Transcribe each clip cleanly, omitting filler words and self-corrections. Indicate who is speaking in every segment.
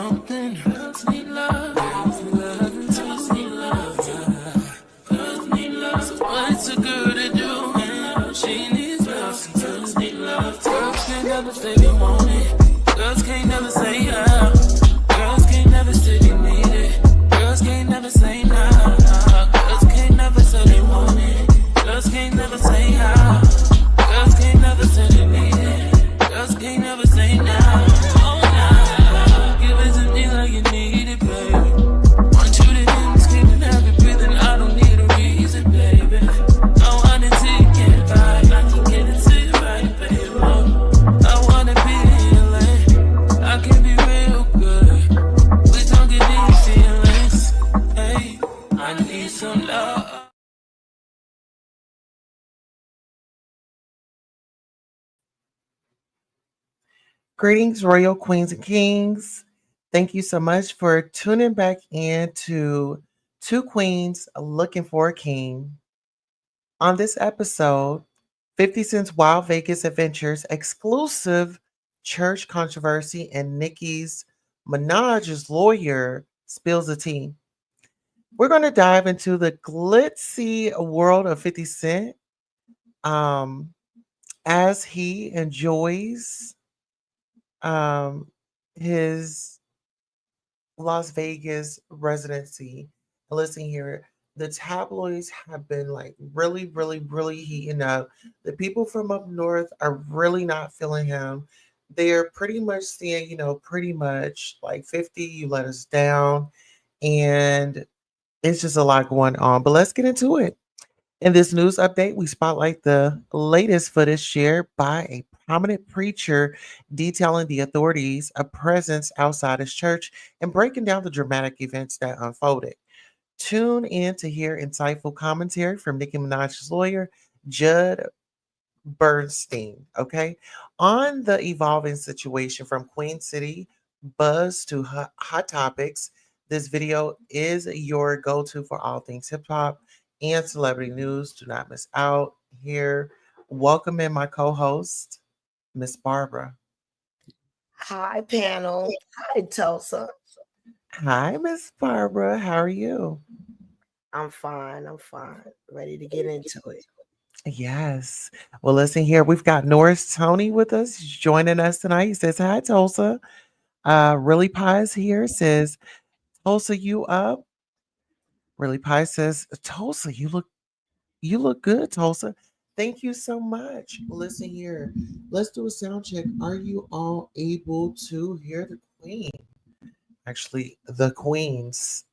Speaker 1: something. Girls need love. Girls need love and toys need love. Girls need love. So what's a girl to do? Man, she needs love. Some girls need love. Girls can't never say they want it. Girls can't never say how. Girls can't never say they need it. Girls can't never say nah. Girls can't never say they want it. Girls can't never say how. Girls can't never say they need it. Girls can't never say nah. Oh nah. Give it to me like you need it, baby. Want you to hear me screaming, have you breathing. I don't need a reason, baby. I want it till you get right. I can get it to you right, baby. I wanna be in your lane. I can be real good. We don't get these feelings. Hey, I need some love.
Speaker 2: Greetings, Royal Queens and Kings. Thank you so much for tuning back in to Two Queens Looking for a King. On this episode, 50 Cent's Wild Vegas Adventures exclusive church controversy and Nicki's Minaj's lawyer spills the tea. We're going to dive into the glitzy world of 50 Cent um, as he enjoys um, his Las Vegas residency. And listen here, the tabloids have been like really, really, really heating up. The people from up north are really not feeling him. They're pretty much saying, pretty much like 50, you let us down. And it's just a lot going on. But let's get into it. In this news update, we spotlight the latest footage shared by a prominent preacher detailing the authorities' presence outside his church and breaking down the dramatic events that unfolded. Tune in to hear insightful commentary from Nicki Minaj's lawyer, Judd Bernstein, okay, on the evolving situation from Queen City buzz to hot topics. This video is your go to for all things hip hop and celebrity news. Do not miss out here. Welcome in my co host, Miss Barbara.
Speaker 3: Hi, panel. Hi, Tulsa.
Speaker 2: Hi, Miss Barbara. How are you?
Speaker 3: I'm fine. I'm fine. Ready to get into it.
Speaker 2: Yes. Well, listen here. We've got Norris Tony with us. He's joining us tonight. He says, Hi, Tulsa. Really Pies here says, Tulsa, you up? Really Pie says, Tulsa, you look good, Tulsa. Thank you so much. Listen here. Let's do a sound check. Are you all able to hear the queen? Actually, the queens.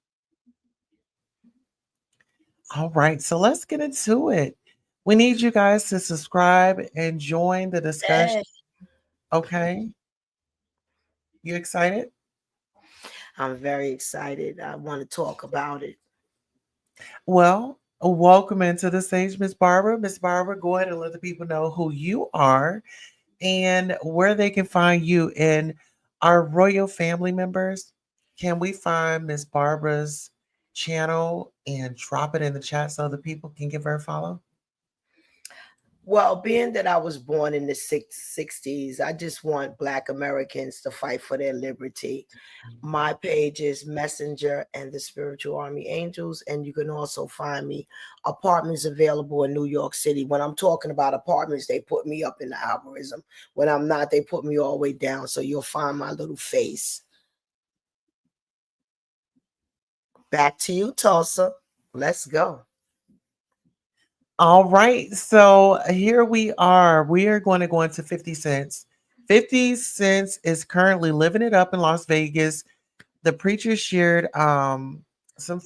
Speaker 2: All right, so let's get into it. We need you guys to subscribe and join the discussion.
Speaker 3: Hey,
Speaker 2: Okay. You excited?
Speaker 3: I'm very excited. I want to talk about it.
Speaker 2: Well, welcome into the stage, Miss Barbara. Miss Barbara, go ahead and let the people know who you are and where they can find you. And our royal family members, can we find Miss Barbara's channel and drop it in the chat so the people can give her a follow?
Speaker 3: Well, being that I was born in the 60s, I just want Black Americans to fight for their liberty. My page is Messenger and the Spiritual Army Angels, and you can also find me apartments available in New York City. When I'm talking about apartments, they put me up in the algorithm. When I'm not, they put me all the way down, so you'll find my little face. Back to you, Tulsa. Let's go.
Speaker 2: All right. So here we are. We are going to go into 50 cents. 50 cents is currently living it up in Las Vegas. The preacher shared some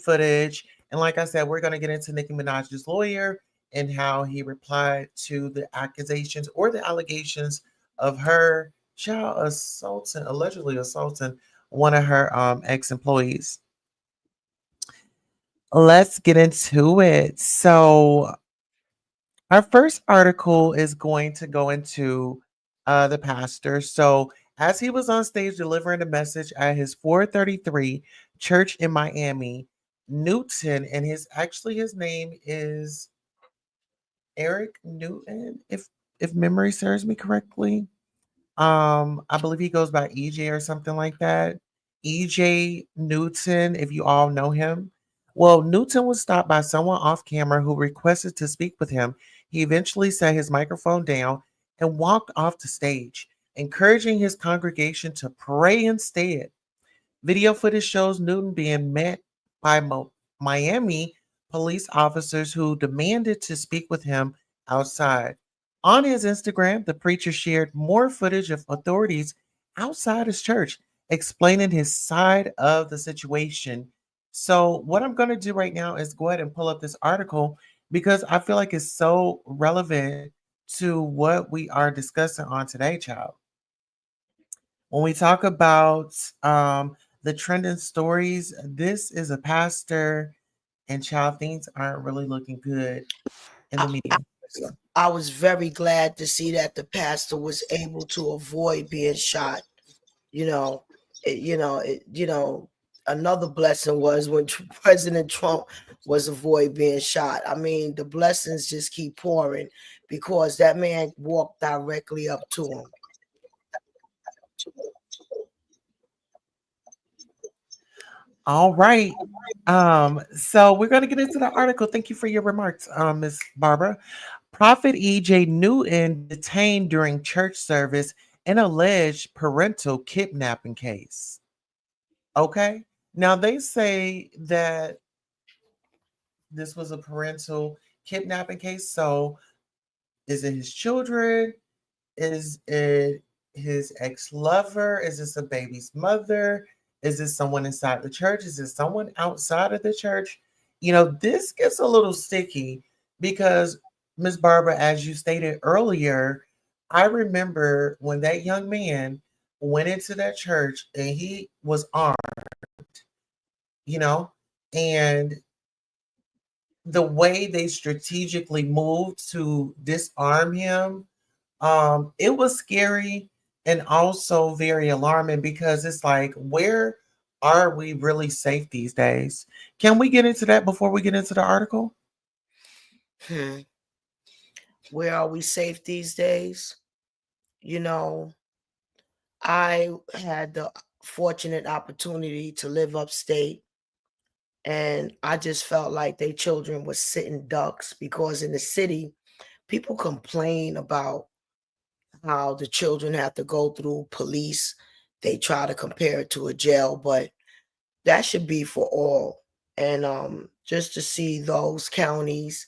Speaker 2: footage. And like I said, we're going to get into Nicki Minaj's lawyer and how he replied to the accusations or the allegations of her child assaulting, allegedly assaulting one of her ex-employees. Let's get into it. So our first article is going to go into the pastor. So, as he was on stage delivering a message at his 433 church in Miami, Newton, and his name is Eric Newton, if memory serves me correctly. I believe he goes by EJ or something like that. EJ Newton, if you all know him. Well, Newton was stopped by someone off camera who requested to speak with him. He eventually set his microphone down and walked off the stage, encouraging his congregation to pray instead. Video footage shows Newton being met by Miami police officers who demanded to speak with him outside. On his Instagram, the preacher shared more footage of authorities outside his church, explaining his side of the situation. So, what I'm going to do right now is go ahead and pull up this article because I feel like it's so relevant to what we are discussing on today, child. When we talk about the trending stories, this is a pastor, and child, things aren't really looking good in
Speaker 3: I,
Speaker 2: the media.
Speaker 3: I was very glad to see that the pastor was able to avoid being shot. You know, another blessing was when President Trump was avoid being shot. I mean, the blessings just keep pouring because that man walked directly up to him.
Speaker 2: All right. So we're going to get into the article. Thank you for your remarks, Miss Barbara. Prophet E.J. Newton detained during church service in alleged parental kidnapping case. Okay. Now they say that this was a parental kidnapping case. So is it his children? Is it his ex lover? Is this a baby's mother? Is this someone inside the church? Is it someone outside of the church? This gets a little sticky because, Miss Barbara, as you stated earlier, I remember when that young man went into that church and he was armed, you know, and the way they strategically moved to disarm him, it was scary and also very alarming because it's like, where are we really safe these days? Can we get into that before we get into the article?
Speaker 3: Hmm. Where are we safe these days? You know, I had the fortunate opportunity to live upstate, and I just felt like they children were sitting ducks because in the city, people complain about how the children have to go through police. They try to compare it to a jail, but that should be for all. And just to see those counties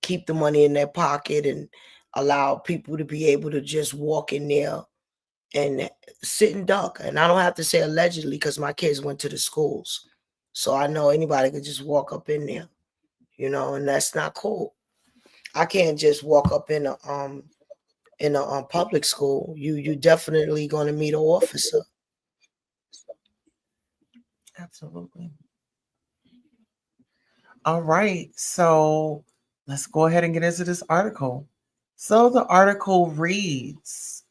Speaker 3: keep the money in their pocket and allow people to be able to just walk in there and sit and duck. And I don't have to say allegedly because my kids went to the schools. So I know anybody could just walk up in there, and that's not cool. I can't just walk up in a public school. You definitely going to meet an officer.
Speaker 2: Absolutely. All right. So let's go ahead and get into this article. So the article reads,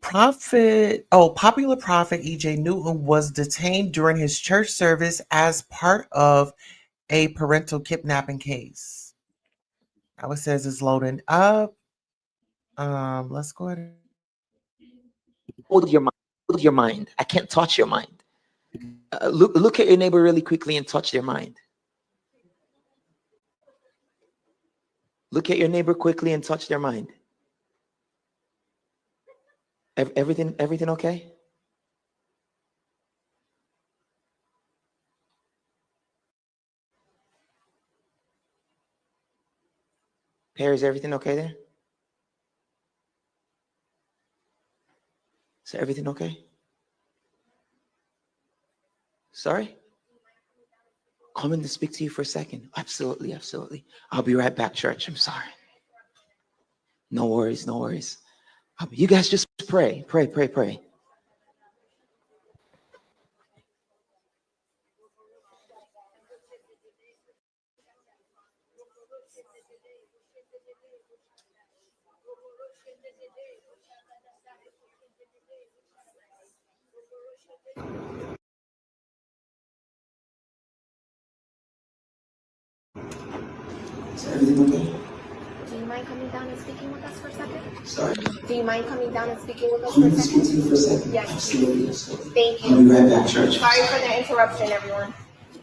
Speaker 2: popular prophet E.J. Newton was detained during his church service as part of a parental kidnapping case. Now it says it's loading up. Let's go ahead.
Speaker 4: Hold your mind. I can't touch your mind. Look at your neighbor really quickly and touch their mind. Look at your neighbor quickly and touch their mind. Everything okay? Perry, is everything okay there? Is everything okay? Sorry? Coming to speak to you for a second. Absolutely, absolutely. I'll be right back, church. I'm sorry. No worries, no worries. You guys just pray. Is everything okay?
Speaker 5: you mind coming down and speaking with us for a second?
Speaker 4: Sorry?
Speaker 5: Do you mind coming down and speaking with us
Speaker 4: Can
Speaker 5: for a
Speaker 4: we speak to
Speaker 5: second?
Speaker 4: you for a second?
Speaker 5: Yes.
Speaker 4: Absolutely, absolutely.
Speaker 5: Thank
Speaker 4: I'll be
Speaker 5: you.
Speaker 4: right back, church.
Speaker 5: Sorry for the interruption, everyone.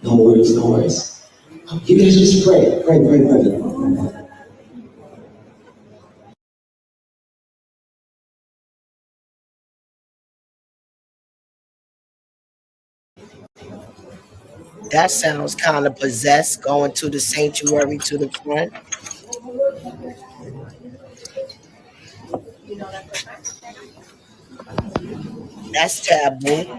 Speaker 4: No worries, no worries. You guys just pray, pray, pray, pray.
Speaker 3: That sounds kind of possessed, going to the sanctuary to the front. That's taboo.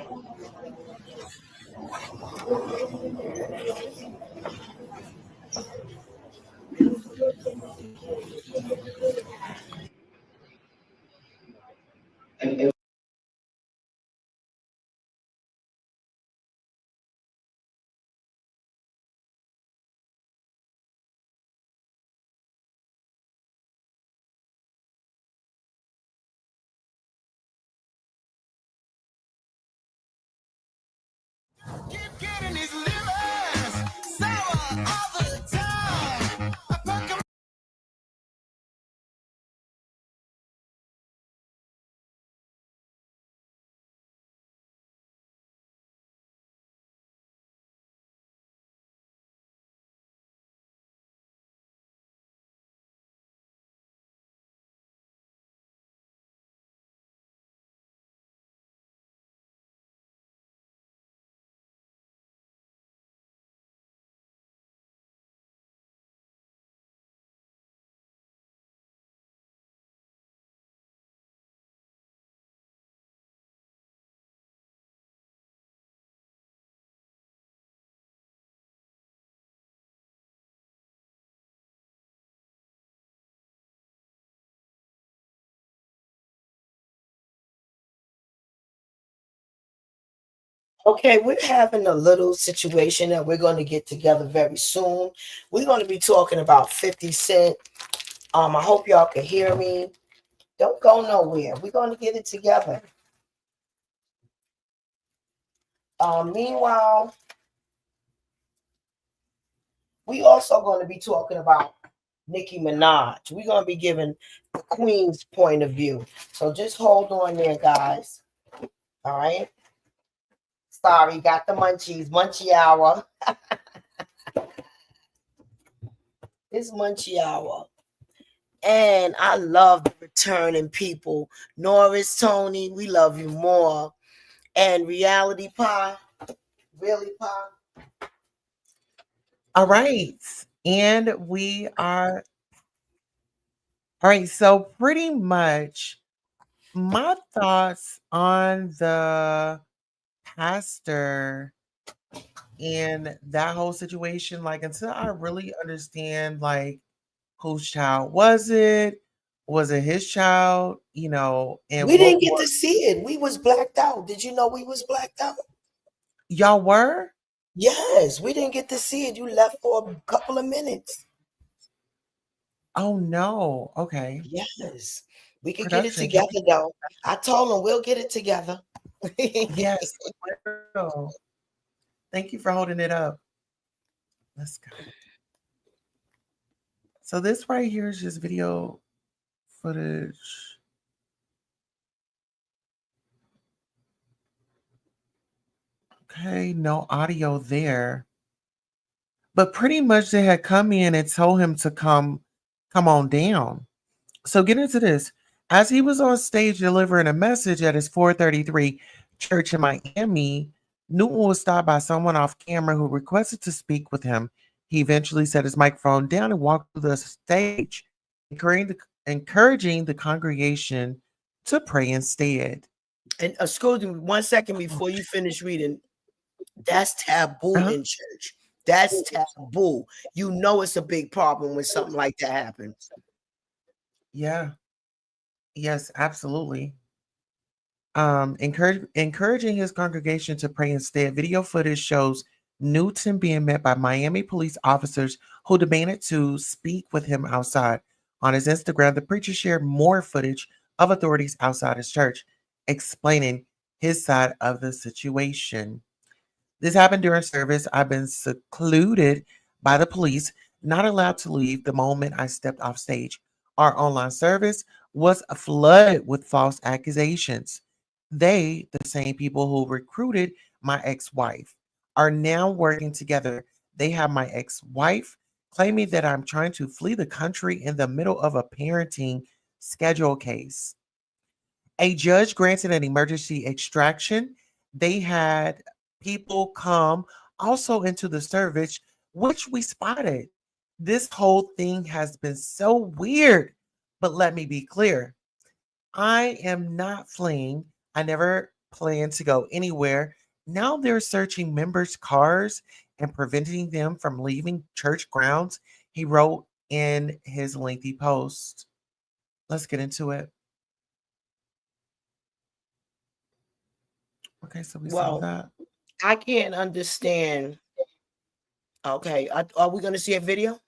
Speaker 4: And
Speaker 1: Keep getting his livers sour all the time. I fuck 'em.
Speaker 3: Okay, we're having a little situation that we're going to get together very soon. We're going to be talking about 50 Cent. I hope y'all can hear me. Don't go nowhere. We're going to get it together. Meanwhile, we also going to be talking about Nicki Minaj. We're going to be giving the Queen's point of view. So just hold on there, guys. All right. Sorry, got the munchies. Munchie hour. It's munchie hour. And I love the returning people. Norris, Tony, we love you more. And Reality Pie. Really Pie.
Speaker 2: All right. And we are, all right. So, pretty much my thoughts on the pastor and that whole situation, like, until I really understand, like, whose child was it? Was it his child? And
Speaker 3: We
Speaker 2: what
Speaker 3: didn't get
Speaker 2: more?
Speaker 3: to see it. We was blacked out. Did you know we was blacked out?
Speaker 2: Y'all were?
Speaker 3: Yes, we didn't get to see it. You left for a couple of minutes.
Speaker 2: Oh, no. Okay.
Speaker 3: Yes. We could get it
Speaker 2: Production, can we?
Speaker 3: together though. I told them we'll get it together.
Speaker 2: Yes, we will. Thank you for holding it up. Let's go. So this right here is just video footage. Okay, no audio there. But pretty much they had come in and told him to come on down. So get into this. As he was on stage delivering a message at his 433 church in Miami, Newton was stopped by someone off camera who requested to speak with him. He eventually set his microphone down and walked to the stage, encouraging the congregation to pray instead.
Speaker 3: And excuse me 1 second before you finish reading. That's taboo
Speaker 2: Uh-huh.
Speaker 3: in church. That's taboo. You know it's a big problem when something like that happens.
Speaker 2: Yeah. Yes, absolutely. Encouraging his congregation to pray instead. Video footage shows Newton being met by Miami police officers who demanded to speak with him outside. On his Instagram, the preacher shared more footage of authorities outside his church, explaining his side of the situation. This happened during service. I've been secluded by the police, not allowed to leave the moment I stepped off stage. Our online service was flooded with false accusations. They, the same people who recruited my ex wife, are now working together. They have my ex wife claiming that I'm trying to flee the country in the middle of a parenting schedule case. A judge granted an emergency extraction. They had people come also into the service, which we spotted. This whole thing has been so weird. But let me be clear, I am not fleeing. I never plan to go anywhere. Now they're searching members' cars and preventing them from leaving church grounds, he wrote in his lengthy post. Let's get into it. Okay, so we saw
Speaker 3: Well,
Speaker 2: that.
Speaker 3: I can't understand. Okay, are we going to see a video?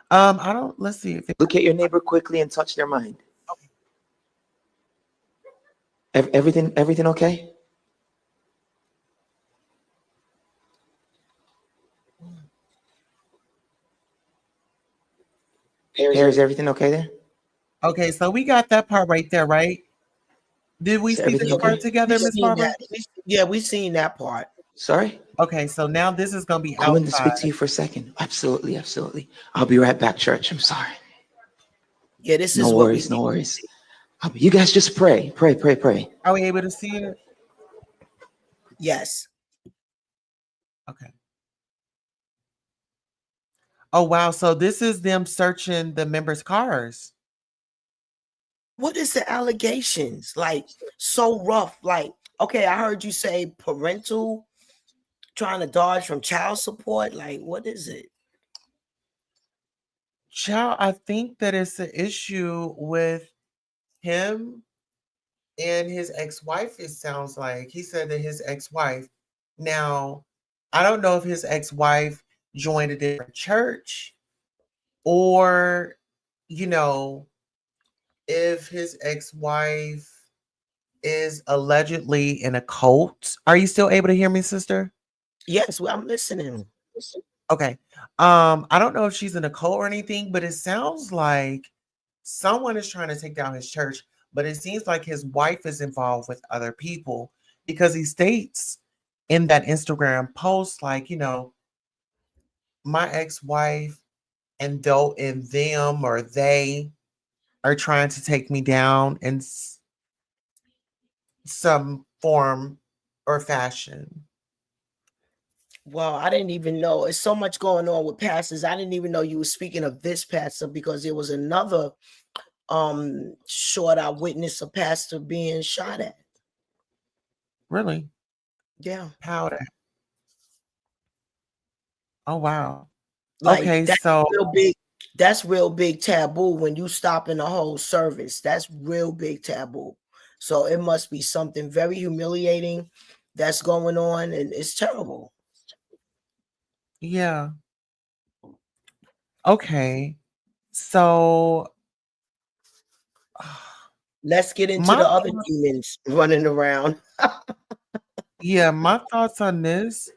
Speaker 2: I don't. Let's see if it,
Speaker 4: Look at your neighbor quickly and touch their mind. Everything okay? Paris, everything okay there?
Speaker 2: okay. So we got that part right there, right? Did we
Speaker 4: Is
Speaker 2: see
Speaker 4: everything
Speaker 2: this
Speaker 4: okay?
Speaker 2: part together, Miss
Speaker 3: Seen
Speaker 2: Barbara?
Speaker 3: that. Yeah, we seen that part.
Speaker 4: Sorry?
Speaker 2: Okay, so now this is gonna be
Speaker 4: Come in to speak
Speaker 2: outside.
Speaker 4: to you for a second. Absolutely, absolutely. I'll be right back, church. I'm sorry.
Speaker 3: Yeah, this
Speaker 4: No
Speaker 3: is what we
Speaker 4: worries, no worries. You guys just pray. Pray.
Speaker 2: Are we able to see it?
Speaker 3: Yes.
Speaker 2: Okay. Oh wow, so this is them searching the members' cars.
Speaker 3: What is the allegations? Like, so rough. Like, okay, I heard you say parental, trying to dodge from child support. Like, what is it?
Speaker 2: Child, I think that it's an issue with him and his ex-wife. It sounds like he said that his ex-wife. Now, I don't know if his ex-wife joined a different church or, you know, if his ex-wife is allegedly in a cult. Are you still able to hear me, sister?
Speaker 3: Yes, well, I'm listening.
Speaker 2: Okay. I don't know if she's in a cult or anything, but it sounds like someone is trying to take down his church, but it seems like his wife is involved with other people because he states in that Instagram post, like, my ex-wife and though and them or they are trying to take me down in some form or fashion.
Speaker 3: Well, I didn't even know. It's so much going on with pastors. I didn't even know you were speaking of this pastor because there was another short I witnessed a pastor being shot at.
Speaker 2: Really?
Speaker 3: Yeah.
Speaker 2: Powder. Oh wow.
Speaker 3: Like
Speaker 2: Okay, so
Speaker 3: that's real big taboo when you stop in the whole service. That's real big taboo. So it must be something very humiliating that's going on, and it's terrible.
Speaker 2: yeah. Okay. So
Speaker 3: Let's get into
Speaker 2: my
Speaker 3: the other demons running around.
Speaker 2: yeah, my thoughts on this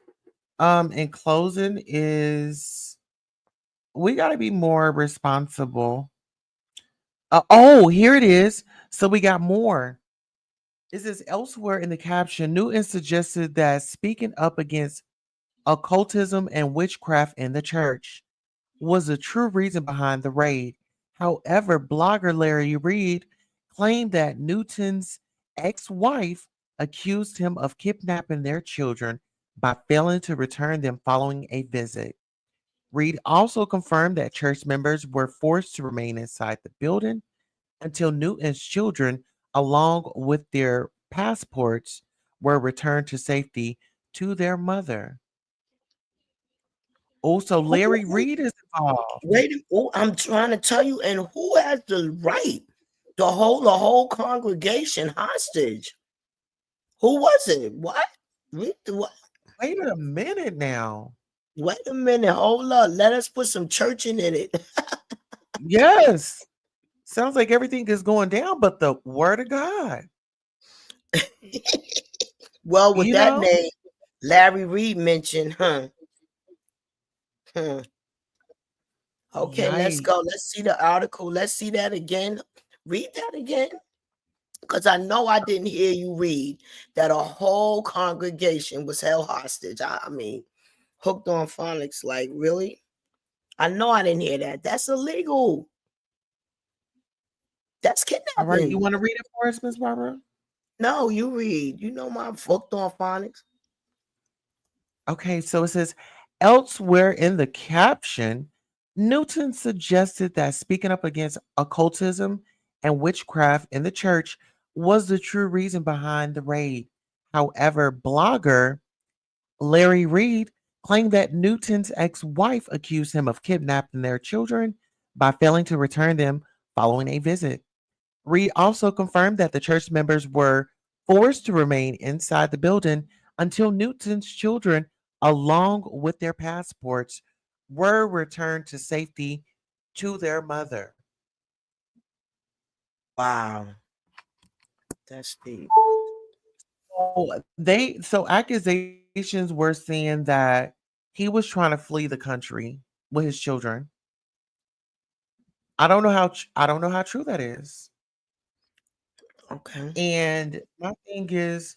Speaker 2: in closing is we got to be more responsible. Oh, here it is. So we got more. It says elsewhere in the caption, Newton suggested that speaking up against occultism and witchcraft in the church was the true reason behind the raid. However, blogger Larry Reed claimed that Newton's ex wife accused him of kidnapping their children by failing to return them following a visit. Reed also confirmed that church members were forced to remain inside the building until Newton's children, along with their passports, were returned to safety to their mother. Also, Larry Reed is involved.
Speaker 3: Wait, oh, I'm trying to tell you, and who has the right to hold the whole congregation hostage? Who was it? What? What?
Speaker 2: Wait a minute now.
Speaker 3: Wait a minute, hold up. Let us put some church in it.
Speaker 2: Yes. Sounds like everything is going down, but the word of God.
Speaker 3: Well, with
Speaker 2: You
Speaker 3: that
Speaker 2: know?
Speaker 3: name, Larry Reed mentioned, Okay, let's
Speaker 2: Yikes.
Speaker 3: go. Let's see the article. Let's see that again. Read that again. Because I know I didn't hear you read that a whole congregation was held hostage. I mean, hooked on phonics. Like, really? I know I didn't hear that. That's illegal. That's
Speaker 2: All right, you
Speaker 3: kidnapping.
Speaker 2: want to read it for us, Miss Barbara?
Speaker 3: No, you read. You know my hooked on phonics.
Speaker 2: Okay, so it says elsewhere in the caption, Newton suggested that speaking up against occultism and witchcraft in the church was the true reason behind the raid. However, blogger Larry Reed claimed that Newton's ex wife accused him of kidnapping their children by failing to return them following a visit. Reed also confirmed that the church members were forced to remain inside the building until Newton's children, along with their passports, were returned to safety to their mother.
Speaker 3: Wow. That's deep.
Speaker 2: So accusations were saying that he was trying to flee the country with his children. I don't know how true that is.
Speaker 3: Okay.
Speaker 2: And my thing is,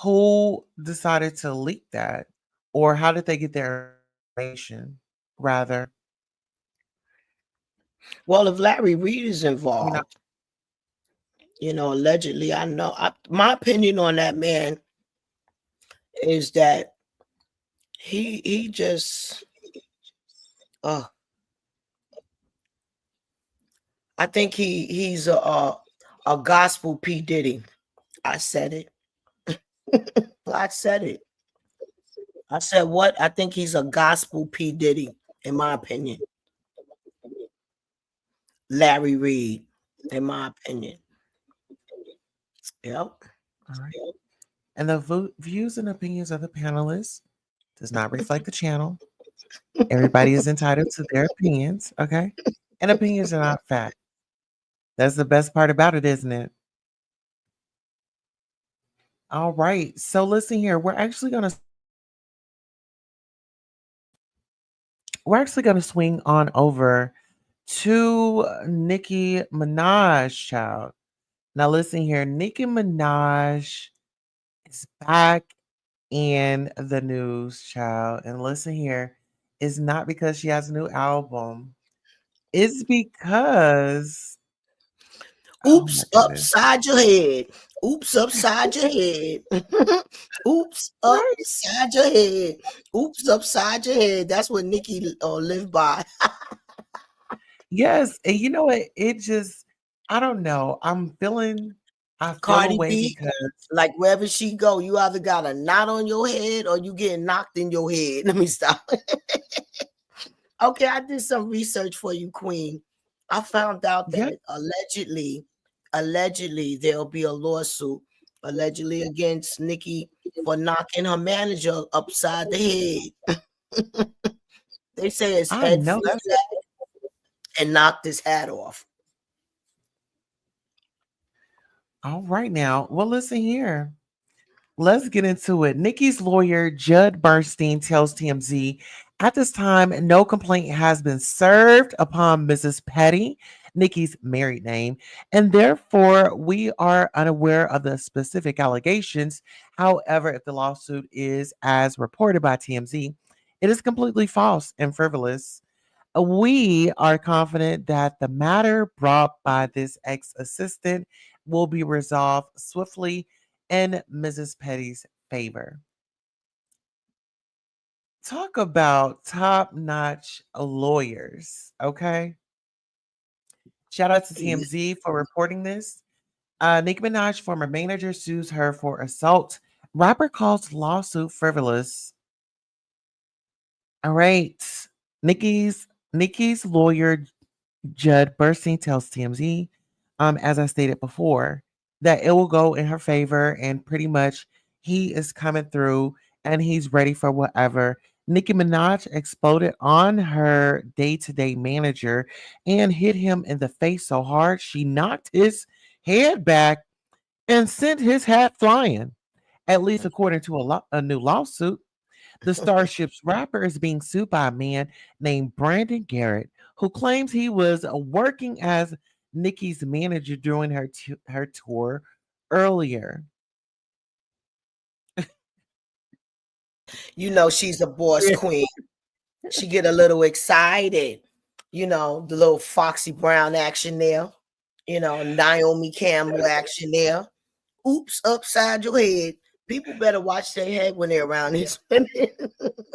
Speaker 2: who decided to leak that? Or how did they get their information? Rather,
Speaker 3: Well, if Larry Reed is
Speaker 2: I mean,
Speaker 3: involved, allegedly, my opinion on that man is that he just uh I think he's a gospel P. Diddy. I said it. I said it. I said what? I think he's a gospel P. Diddy, in my opinion. Larry Reed, in my opinion. Yep.
Speaker 2: all right. And the views and opinions of the panelists does not reflect the channel. Everybody is entitled to their opinions, okay? And opinions are not fact. That's the best part about it, isn't it? All right. So listen here. We're actually gonna swing on over to Nicki Minaj, child. Now listen here. Nicki Minaj is back in the news, child. And listen here. It's not because she has a new album. It's because oh my
Speaker 3: Oops
Speaker 2: goodness.
Speaker 3: upside your head. Oops upside your head. Oops
Speaker 2: Right.
Speaker 3: upside your head. Oops upside your head. That's what Nikki lived by.
Speaker 2: Yes. And you know what? I don't know. I feel
Speaker 3: Cardi
Speaker 2: away
Speaker 3: B,
Speaker 2: because
Speaker 3: like wherever she go, you either got a knot on your head or you getting knocked in your head. Let me stop. Okay, I did some research for you, Queen. I found out
Speaker 2: yeah,
Speaker 3: that allegedly there'll be a lawsuit allegedly against Nikki for knocking her manager upside the head. They say his
Speaker 2: I
Speaker 3: head
Speaker 2: know
Speaker 3: flew
Speaker 2: that's
Speaker 3: back and knocked his hat off.
Speaker 2: all right now. Well, listen here. Let's get into it. Nikki's lawyer, Judd Bernstein, tells TMZ at this time, no complaint has been served upon Mrs. Petty, Nikki's married name, and therefore we are unaware of the specific allegations. However, if the lawsuit is as reported by TMZ, it is completely false and frivolous. We are confident that the matter brought by this ex assistant will be resolved swiftly in Mrs. Petty's favor. Talk about top notch lawyers, okay? Shout out to TMZ for reporting this. Nicki Minaj, former manager, sues her for assault. Rapper calls lawsuit frivolous. All right. Nikki's lawyer Judd Bernstein tells TMZ, as I stated before, that it will go in her favor and pretty much he is coming through and he's ready for whatever. Nicki Minaj exploded on her day-to-day manager and hit him in the face so hard she knocked his head back and sent his hat flying. At least according to a new lawsuit. The Starship's rapper is being sued by a man named Brandon Garrett, who claims he was working as Nicki's manager during her tour earlier.
Speaker 3: You know, she's a boss queen. She get a little excited. You know, the little Foxy Brown action there. You know, Naomi Campbell action there. Oops, upside your head. People better watch their head when they're around these women.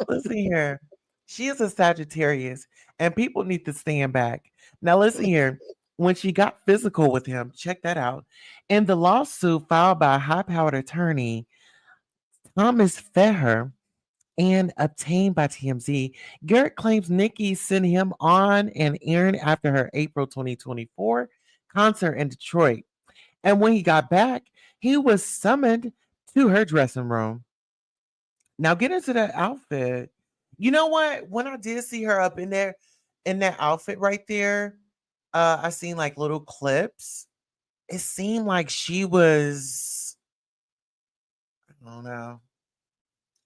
Speaker 2: Listen here. She is a Sagittarius, and people need to stand back. Now, listen here. When she got physical with him, check that out. In the lawsuit filed by a high powered attorney, Thomas Feher, and obtained by TMZ, Garrett claims Nicki sent him on an errand after her April 2024 concert in Detroit. And when he got back, he was summoned to her dressing room. Now get into that outfit. You know what? When I did see her up in there in that outfit right there, I seen like little clips. It seemed like she was, I don't know.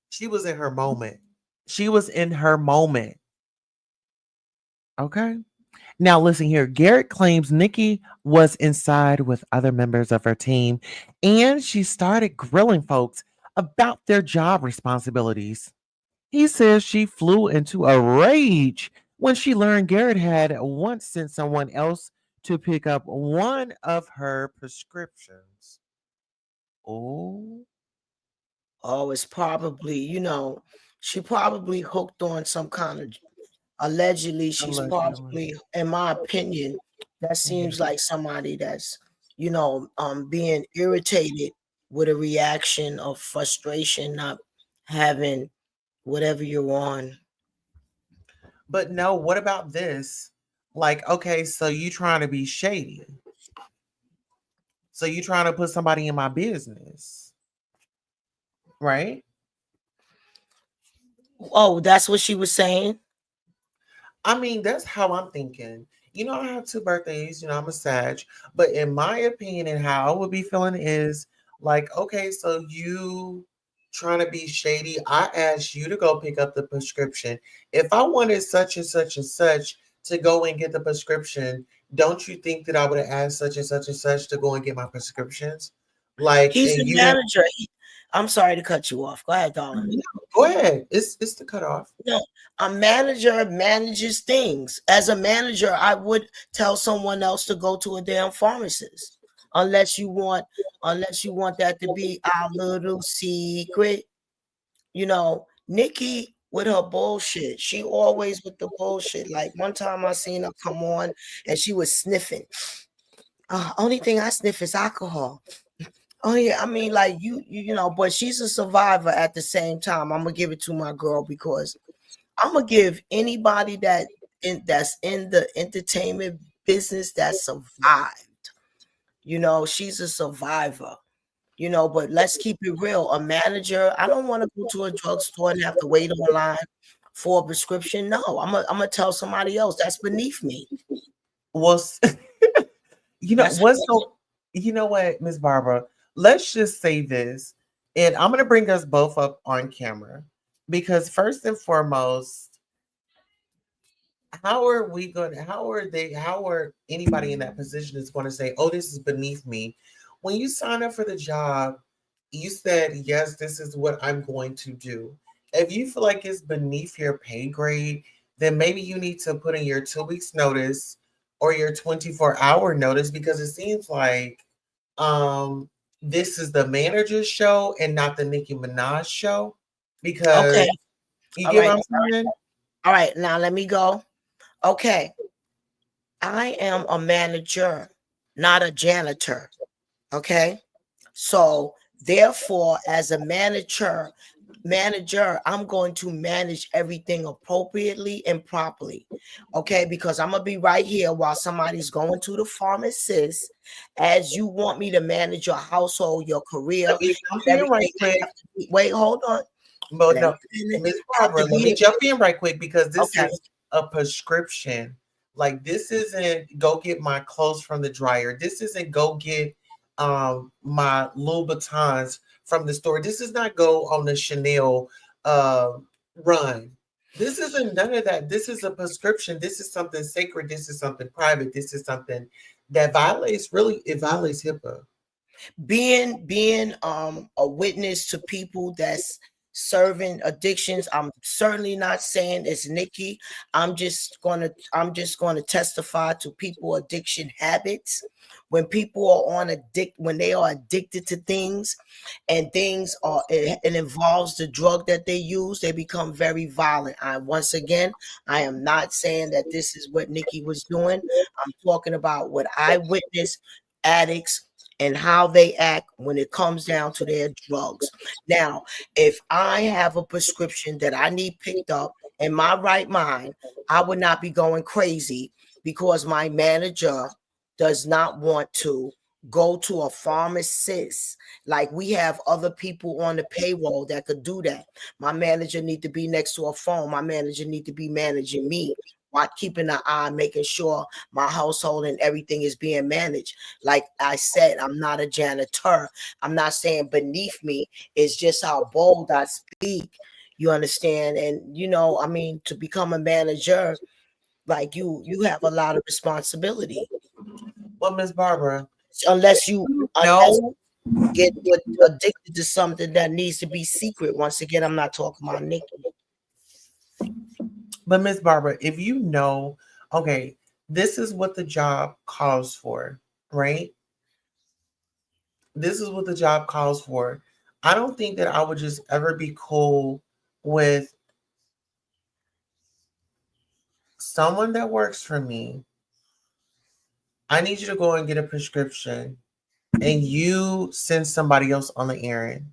Speaker 2: She was in her moment. She was in her moment. Okay. Now listen here. Garrett claims Nicki was inside with other members of her team and she started grilling folks about their job responsibilities. He says she flew into a rage when she learned Garrett had once sent someone else to pick up one of her prescriptions. Oh,
Speaker 3: Oh, it's probably, you know, she probably hooked on some kind of allegedly, she's
Speaker 2: allegedly.
Speaker 3: probably, in my opinion, that seems like somebody that's, you know, being irritated with a reaction of frustration, not having whatever you're on.
Speaker 2: But no, what about this? Like, okay, so you trying to be shady. So you trying to put somebody in my business, right?
Speaker 3: Oh, that's what she was saying.
Speaker 2: I mean, that's how I'm thinking. You know, I have two birthdays, you know, I'm a Sag, but in my opinion and how I would be feeling is like, okay, so you trying to be shady. I asked you to go pick up the prescription. If I wanted such and such and such to go and get the prescription, don't you think that I would have asked such and such to go and get my prescriptions? Like,
Speaker 3: He's
Speaker 2: and
Speaker 3: the
Speaker 2: you didn't.
Speaker 3: manager. I'm sorry to cut you off. Go ahead, darling.
Speaker 2: No, go ahead. It's the cutoff.
Speaker 3: No, a manager manages things. As a manager, I would tell someone else to go to a damn pharmacist, unless you want, unless you want that to be our little secret. You know, Nikki with her bullshit. She always with the bullshit. Like one time I seen her come on and she was sniffing. Only thing I sniff is alcohol. Oh yeah, I mean, like you know, but she's a survivor at the same time. I'm gonna give it to my girl because I'm gonna give anybody that's in the entertainment business that survived. You know, she's a survivor. You know, but let's keep it real. A manager, I don't want to go to a drugstore and have to wait online for a prescription. No, I'm gonna tell somebody else. That's beneath me.
Speaker 2: Well, you know
Speaker 3: That's
Speaker 2: what's so you know what, Miss Barbara, let's just say this, and I'm going to bring us both up on camera because first and foremost, how are anybody in that position is going to say, oh, this is beneath me? When you sign up for the job, you said, yes, this is what I'm going to do. If you feel like it's beneath your pay grade, then maybe you need to put in your 2 weeks notice or your 24-hour notice, because it seems like um this is the manager's show and not the Nicki Minaj show. Because
Speaker 3: okay.
Speaker 2: you
Speaker 3: All
Speaker 2: get what
Speaker 3: right.
Speaker 2: I'm saying?
Speaker 3: All right. Now let me go. Okay. I am a manager, not a janitor. Okay. So therefore, as a manager, I'm going to manage everything appropriately and properly. Okay, because I'm gonna be right here while somebody's going to the pharmacist. As you want me to manage your household, your career,
Speaker 2: Let me jump
Speaker 3: and
Speaker 2: in right
Speaker 3: everything, I
Speaker 2: quick.
Speaker 3: have to be, wait, hold on.
Speaker 2: But
Speaker 3: Let me
Speaker 2: no,
Speaker 3: finish.
Speaker 2: Miss
Speaker 3: I have
Speaker 2: Barbara,
Speaker 3: to
Speaker 2: let me
Speaker 3: be
Speaker 2: jump in right quick because this
Speaker 3: okay.
Speaker 2: is a prescription. Like, this isn't go get my clothes from the dryer. This isn't go get my Louboutins from the store. This is not go on the Chanel uh run. This isn't none of that. This is a prescription. This is something sacred. This is something private. This is something that violates, really, it violates HIPAA.
Speaker 3: Being a witness to people that's serving addictions. I'm certainly not saying it's Nicki. I'm just gonna testify to people addiction habits. When people are when they are addicted to things, and things are it involves the drug that they use, they become very violent. Once again, I am not saying that this is what Nicki was doing. I'm talking about what I witnessed addicts and how they act when it comes down to their drugs. Now, if I have a prescription that I need picked up in my right mind, I would not be going crazy because my manager does not want to go to a pharmacist. Like, we have other people on the payroll that could do that. My manager need to be next to a phone. My manager need to be managing me while keeping an eye, making sure my household and everything is being managed. Like I said, I'm not a janitor. I'm not saying beneath me. It's just how bold I speak. You understand? And I mean, to become a manager, like you have a lot of responsibility.
Speaker 2: Well, Miss Barbara,
Speaker 3: Unless you unless
Speaker 2: no,
Speaker 3: get addicted to something that needs to be secret. Once again, I'm not talking about Nicki.
Speaker 2: but Miss Barbara, if you know, okay, this is what the job calls for, right? This is what the job calls for. I don't think that I would just ever be cool with someone that works for me. I need you to go and get a prescription and you send somebody else on the errand.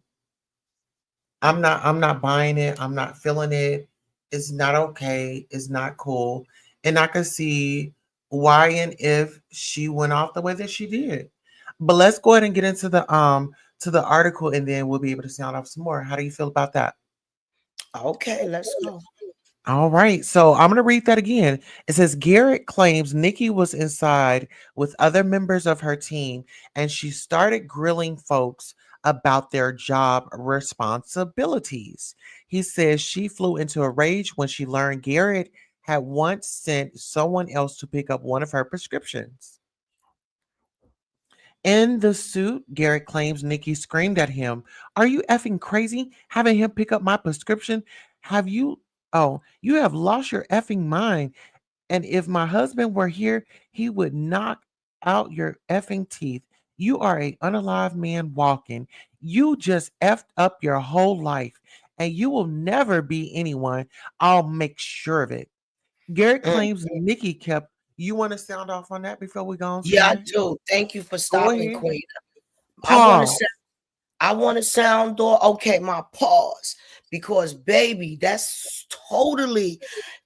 Speaker 2: I'm not buying it. I'm not feeling it. It's not okay. It's not cool. And I can see why and if she went off the way that she did. But let's go ahead and get into the article and then we'll be able to sound off some more. How do you feel about that?
Speaker 3: Okay, let's go.
Speaker 2: All right. So I'm going to read that again. It says Garrett claims Nikki was inside with other members of her team and she started grilling folks about their job responsibilities. He says she flew into a rage when she learned Garrett had once sent someone else to pick up one of her prescriptions. In the suit, Garrett claims Nikki screamed at him, "Are you effing crazy? Having him pick up my prescription? Have you? Oh, you have lost your effing mind. And if my husband were here, he would knock out your effing teeth. You are a unalive man walking. You just effed up your whole life, and you will never be anyone. I'll make sure of it." Garrett
Speaker 3: Mm,
Speaker 2: claims Nikki kept. You want to sound off on that before we go on some
Speaker 3: yeah, I
Speaker 2: more?
Speaker 3: do. Thank you for
Speaker 2: Go
Speaker 3: stopping,
Speaker 2: ahead.
Speaker 3: Queen. I want to
Speaker 2: Paul.
Speaker 3: sound. I want to sound okay. My pause, because baby, that's totally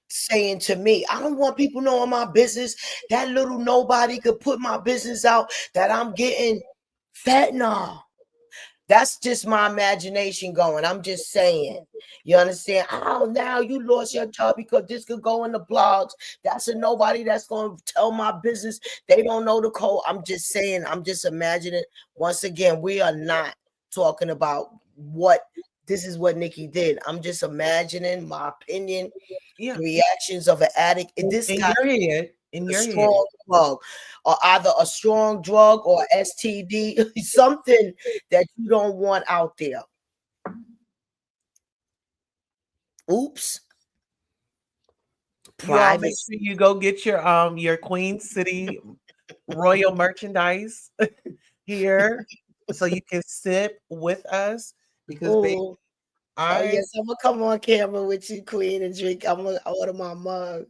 Speaker 3: saying to me, I don't want people knowing my business. That little nobody could put my business out that I'm getting fentanyl. That's just my imagination going. I'm just saying. You understand? Oh, now you lost your job because this could go in the blogs. That's a nobody that's going to tell my business. They don't know the code. I'm just saying. I'm just imagining. Once again, we are not talking about what this is what Nikki did. I'm just imagining my opinion,
Speaker 2: Yeah.
Speaker 3: the reactions of an addict. This
Speaker 2: In
Speaker 3: guy
Speaker 2: your head. In
Speaker 3: a
Speaker 2: your head.
Speaker 3: strong drug, or either a strong drug or STD, something that you don't want out there. Oops.
Speaker 2: You all make
Speaker 3: Private.
Speaker 2: sure you go get your Queen City Royal merchandise here so you can sip with us because baby,
Speaker 3: Oh, oh
Speaker 2: I
Speaker 3: yes, I'm gonna come on camera with you, Queen, and drink. I'm gonna order my mug.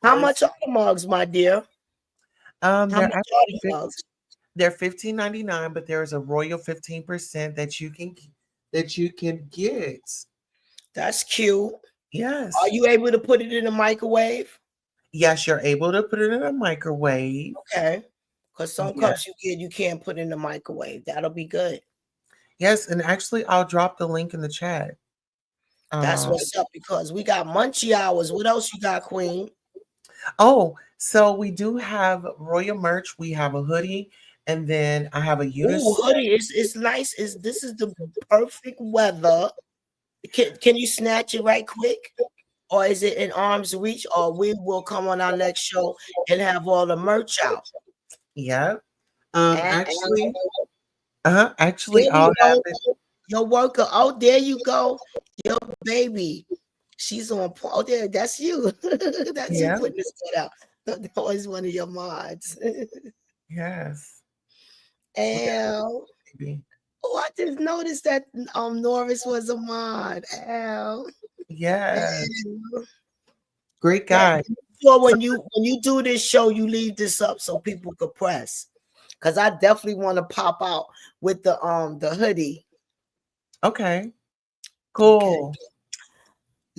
Speaker 3: How much
Speaker 2: listen.
Speaker 3: are the mugs, my dear? How
Speaker 2: They're
Speaker 3: much are
Speaker 2: actually
Speaker 3: the mugs?
Speaker 2: they're 15.99, but there is a royal 15% that you can get.
Speaker 3: That's cute. Are
Speaker 2: Yes.
Speaker 3: you able to put it in the microwave?
Speaker 2: Yes, you're able to put it in a microwave.
Speaker 3: Okay. Because some
Speaker 2: Yeah.
Speaker 3: cups you can't put in the microwave. That'll be good.
Speaker 2: Yes, and actually I'll drop the link in the chat.
Speaker 3: That's
Speaker 2: Um
Speaker 3: what's up, because we got munchie hours. What else you got, Queen?
Speaker 2: oh, so we do have royal merch. We have a hoodie and then I have a
Speaker 3: Ooh,
Speaker 2: unisex.
Speaker 3: hoodie. It's nice. This is the perfect weather Can you snatch it right quick? Or is it in arm's reach? Or we will come on our next show and have all the merch out.
Speaker 2: Yep.
Speaker 3: And
Speaker 2: Actually,
Speaker 3: there we
Speaker 2: all
Speaker 3: go.
Speaker 2: happened.
Speaker 3: Your worker. Oh, there you go. Your baby. She's on point. Oh, there, that's you. That's you
Speaker 2: Yeah.
Speaker 3: putting this one out. That was one of your mods.
Speaker 2: Yes. We got
Speaker 3: Al.
Speaker 2: a baby.
Speaker 3: Oh, I just noticed that Norris was a mod. Al.
Speaker 2: Yes.
Speaker 3: Al.
Speaker 2: Great
Speaker 3: That
Speaker 2: guy.
Speaker 3: sure
Speaker 2: So,
Speaker 3: when you do this show, you leave this up so people could press. Cause I definitely want to pop out with the hoodie.
Speaker 2: okay.
Speaker 3: Okay.
Speaker 2: Cool.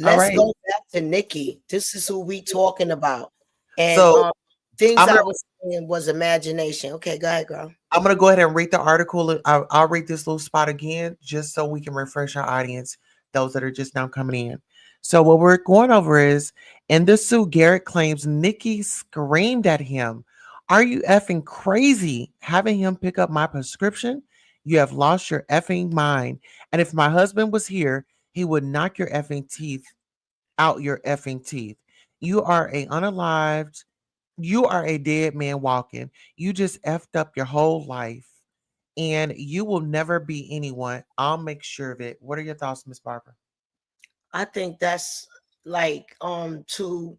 Speaker 2: All
Speaker 3: Let's
Speaker 2: right.
Speaker 3: go back to Nicki. This is who we talking about. And
Speaker 2: So
Speaker 3: things
Speaker 2: I'm
Speaker 3: I
Speaker 2: gonna
Speaker 3: was saying was imagination. Okay, go ahead, girl.
Speaker 2: go ahead and read the article. I'll read this little spot again just so we can refresh our audience, those that are just now coming in. So what we're going over is in this suit, Garrett claims Nikki screamed at him. Are you effing crazy having him pick up my prescription? You have lost your effing mind. And if my husband was here, he would knock your effing teeth out your effing teeth. You are a unalived, you are a dead man walking. You just effed up your whole life and you will never be anyone. I'll make sure of it. What are your thoughts, Miss Barbara?
Speaker 3: I think that's like to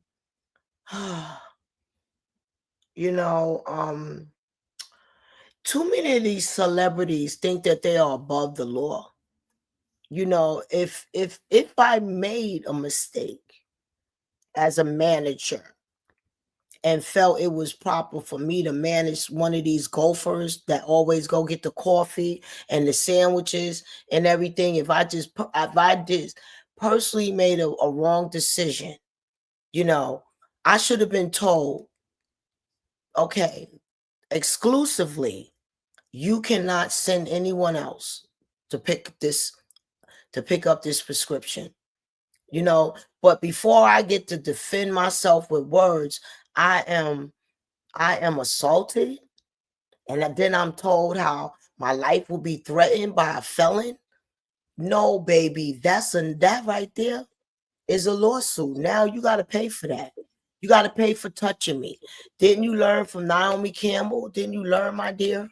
Speaker 3: you know, too many of these celebrities think that they are above the law. You know, if I made a mistake as a manager and felt it was proper for me to manage one of these golfers that always go get the coffee and the sandwiches and everything, if I just personally made a wrong decision, you know, I should have been told, okay, exclusively, you cannot send anyone else to pick up this prescription. You know, but before I get to defend myself with words, I am assaulted, and then I'm told how my life will be threatened by a felon. No, baby, that right there is a lawsuit. Now you got to pay for that. You got to pay for touching me. Didn't you learn from Naomi Campbell? Didn't you learn, my dear?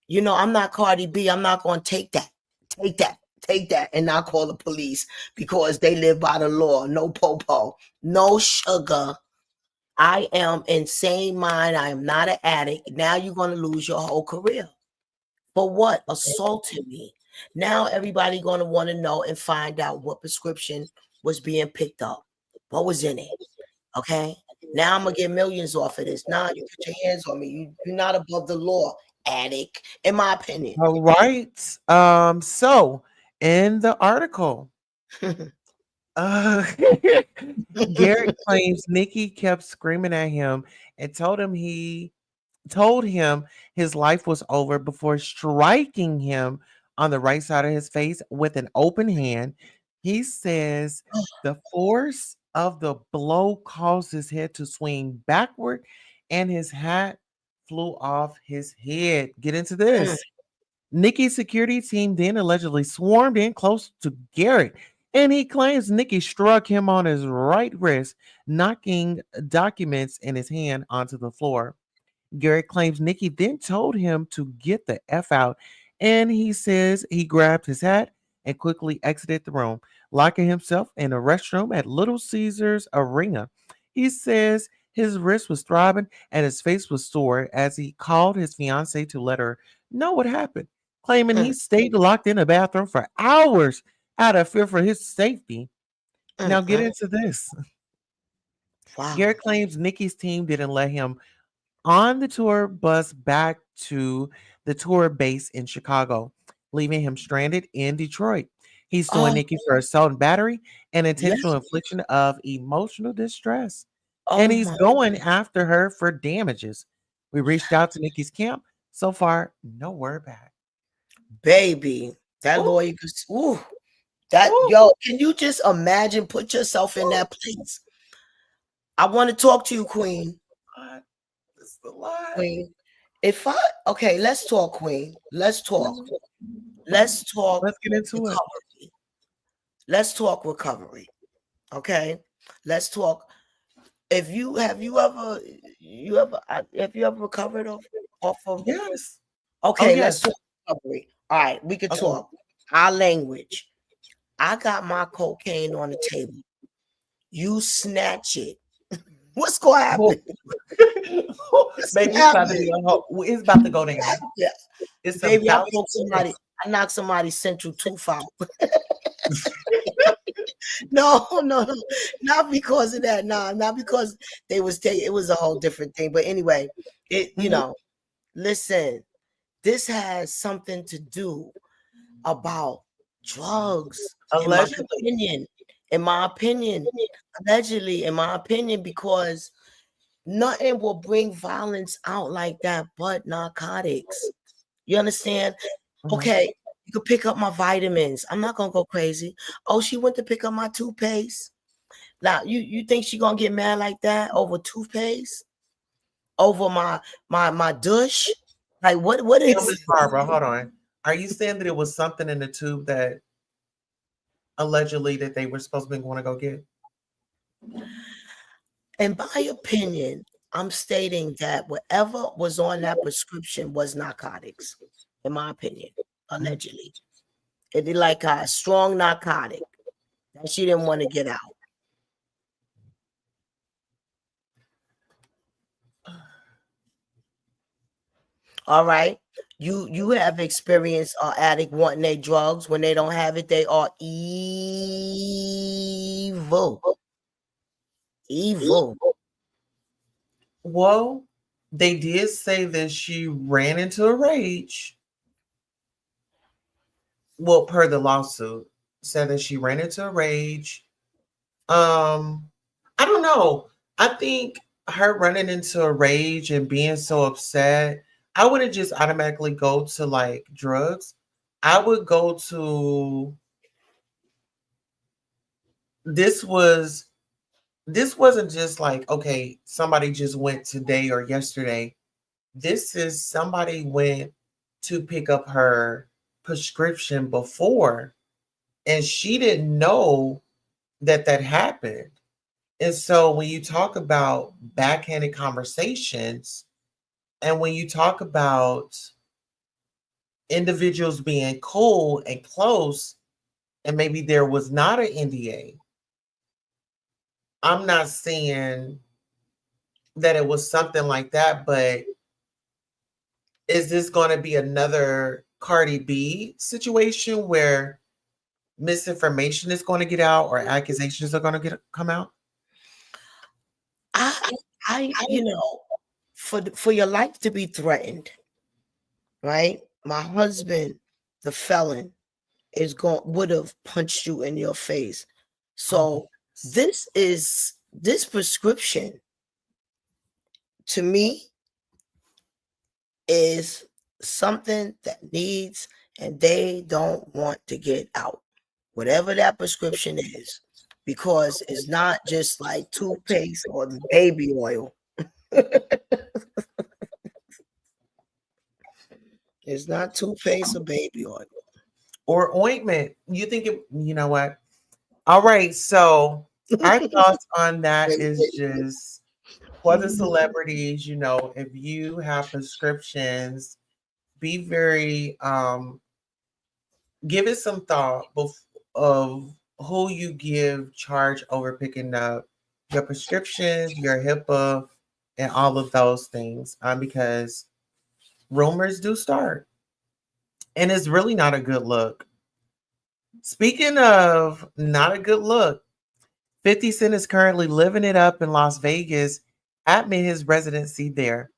Speaker 3: You know, I'm not Cardi B. I'm not going to take that, and not call the police because they live by the law. No popo, no sugar. I am insane mind. I am not an addict. Now you're going to lose your whole career. For what? Assaulting me. Now everybody going to want to know and find out what prescription was being picked up. What was in it? Okay. Now I'm going to get millions off of this. Nah, you put your hands on me. You're not above the law, addict, in my opinion.
Speaker 2: All right. So in the article, uh Garrett claims Nikki kept screaming at him and told him his life was over before striking him on the right side of his face with an open hand. He says the force of the blow caused his head to swing backward and his hat flew off his head. Get into
Speaker 3: Mm,
Speaker 2: this. Nikki's security team then allegedly swarmed in close to Garrett, and he claims Nikki struck him on his right wrist, knocking documents in his hand onto the floor. Garrett claims Nikki then told him to get the F out, and he says he grabbed his hat and quickly exited the room, locking himself in a restroom at Little Caesars Arena. He says his wrist was throbbing and his face was sore as he called his fiancee to let her know what happened, claiming he
Speaker 3: mm,
Speaker 2: stayed locked in the bathroom for hours out of fear for his safety. Now get
Speaker 3: mm.
Speaker 2: into this.
Speaker 3: Wow.
Speaker 2: Garrett claims Nikki's team didn't let him on the tour bus back to the tour base in Chicago, leaving him stranded in Detroit. He's suing
Speaker 3: Oh,
Speaker 2: Nikki for assault and battery and intentional
Speaker 3: yes.
Speaker 2: infliction of emotional distress. And
Speaker 3: Oh
Speaker 2: he's
Speaker 3: my
Speaker 2: going after her for damages. We reached out to Nikki's camp. So far, no word back.
Speaker 3: baby. That
Speaker 2: Ooh,
Speaker 3: lawyer could, ooh, that
Speaker 2: ooh,
Speaker 3: yo, can you just imagine, put yourself in
Speaker 2: ooh.
Speaker 3: that place? I want to talk to you, Queen.
Speaker 2: God, this is a lot.
Speaker 3: Queen. If I okay, let's talk, Queen. Let's talk.
Speaker 2: Mhm.
Speaker 3: Let's talk
Speaker 2: Let's get into it.
Speaker 3: recovery. let's talk recovery. Okay, let's talk. If you have you ever recovered off of?
Speaker 2: Yes.
Speaker 3: Okay, let's
Speaker 2: Yes.
Speaker 3: talk recovery. All right, we could
Speaker 2: Okay.
Speaker 3: talk our language. I got my cocaine on the table. You snatch it. What's gonna happen? What's
Speaker 2: Baby, it's about to
Speaker 3: happening?
Speaker 2: be it's about to go down.
Speaker 3: Yeah,
Speaker 2: It's
Speaker 3: baby,
Speaker 2: about
Speaker 3: I knocked somebody's central tooth out. No, no, no, not because of that. No, not because they was taking. It was a whole different thing. But anyway, listen, this has something to do about drugs.
Speaker 2: allegedly.
Speaker 3: In my opinion, allegedly, in my opinion, because nothing will bring violence out like that but narcotics. You understand? Okay, you could pick up my vitamins. I'm not gonna go crazy. Oh, she went to pick up my toothpaste. Now, you think she gonna get mad like that over toothpaste? Over my douche? Like what
Speaker 2: Tell
Speaker 3: is
Speaker 2: Miss Barbara, hold on. Are you saying that it was something in the tube that allegedly that they were supposed to be going to go get?
Speaker 3: in my opinion, I'm stating that whatever was on that prescription was narcotics, in my opinion, allegedly. It like a strong narcotic that she didn't want to get out. All right. You have experienced an addict wanting their drugs. When they don't have it, they are evil. Evil.
Speaker 2: Well, they did say that she ran into a rage. Well, per the lawsuit, said that she ran into a rage. I don't know. I think her running into a rage and being so upset, I wouldn't just automatically go to like drugs. I would go to this was this wasn't just like, okay, somebody just went today or yesterday. This is somebody went to pick up her prescription before and she didn't know that that happened. And so when you talk about backhanded conversations and when you talk about individuals being cool and close and maybe there was not an NDA, I'm not saying that it was something like that, but is this going to be another Cardi B situation where misinformation is going to get out or accusations are going to come out?
Speaker 3: I for your life to be threatened, right? My husband, the felon, would have punched you in your face. So this prescription to me is something that needs and they don't want to get out. Whatever that prescription is, because it's not just like toothpaste or baby oil. It's not toothpaste or baby oil.
Speaker 2: Or ointment. You know what? All right. So our thoughts on that is just for the celebrities, if you have prescriptions, be very give it some thought of who you give charge over picking up your prescriptions, your HIPAA, and all of those things. Because rumors do start. And it's really not a good look. Speaking of not a good look, 50 Cent is currently living it up in Las Vegas amid his residency there,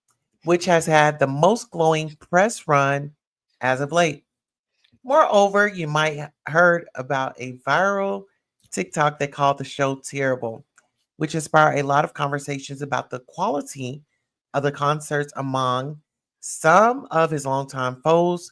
Speaker 2: which has had the most glowing press run as of late. Moreover, you might have heard about a viral TikTok that called the show terrible, which inspired a lot of conversations about the quality of the concerts among some of his longtime foes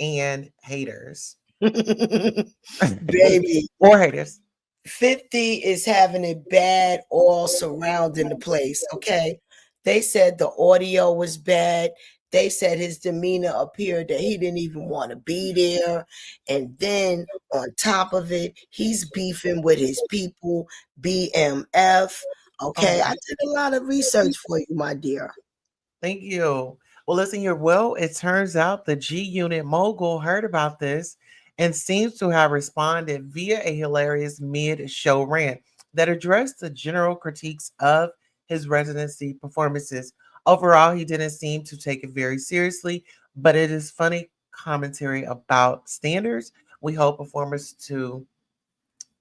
Speaker 2: and haters.
Speaker 3: Baby,
Speaker 2: Or haters.
Speaker 3: 50 is having it bad all surrounding the place. Okay. They said the audio was bad. they said his demeanor appeared that he didn't even want to be there. And then on top of it, he's beefing with his people, BMF. Okay,
Speaker 2: Oh,
Speaker 3: I did a lot of research for you, my dear.
Speaker 2: thank you. Well, listen here. Well, it turns out the G Unit mogul heard about this and seems to have responded via a hilarious mid show rant that addressed the general critiques of his residency performances. Overall, he didn't seem to take it very seriously, but it is funny commentary about standards we hold performers to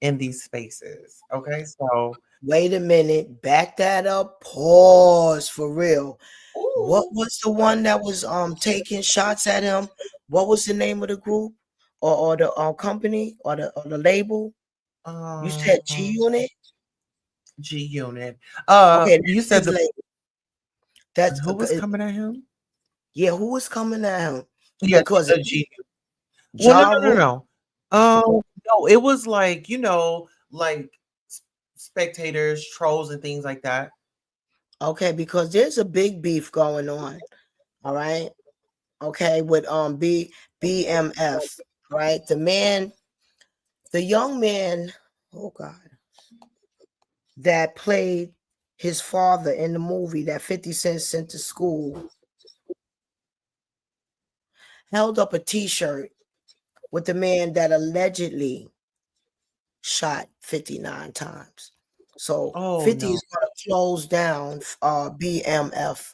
Speaker 2: in these spaces. Okay, so.
Speaker 3: Wait a minute, back that up. Pause for real. What
Speaker 2: Ooh,
Speaker 3: was the one that was taking shots at him? What was the name of the group or the company or the label? You said G
Speaker 2: um,
Speaker 3: Unit?
Speaker 2: G Unit.
Speaker 3: Okay,
Speaker 2: You
Speaker 3: that's
Speaker 2: said
Speaker 3: his
Speaker 2: the
Speaker 3: label. That's
Speaker 2: who was coming at him?
Speaker 3: yeah. Who was coming at him?
Speaker 2: Yeah,
Speaker 3: Because
Speaker 2: the G. Well, no,
Speaker 3: Ja
Speaker 2: no, no,
Speaker 3: Rule.
Speaker 2: no. No, it was like like s- spectators, trolls, and things like that.
Speaker 3: Okay, because there's a big beef going on. All right. Okay, with BMF. Right, the young man. Oh God, that played his father in the movie that 50 Cent sent to school held up a T-shirt with the man that allegedly shot 59 times. So
Speaker 2: Oh
Speaker 3: 50
Speaker 2: no.
Speaker 3: is going to close down BMF.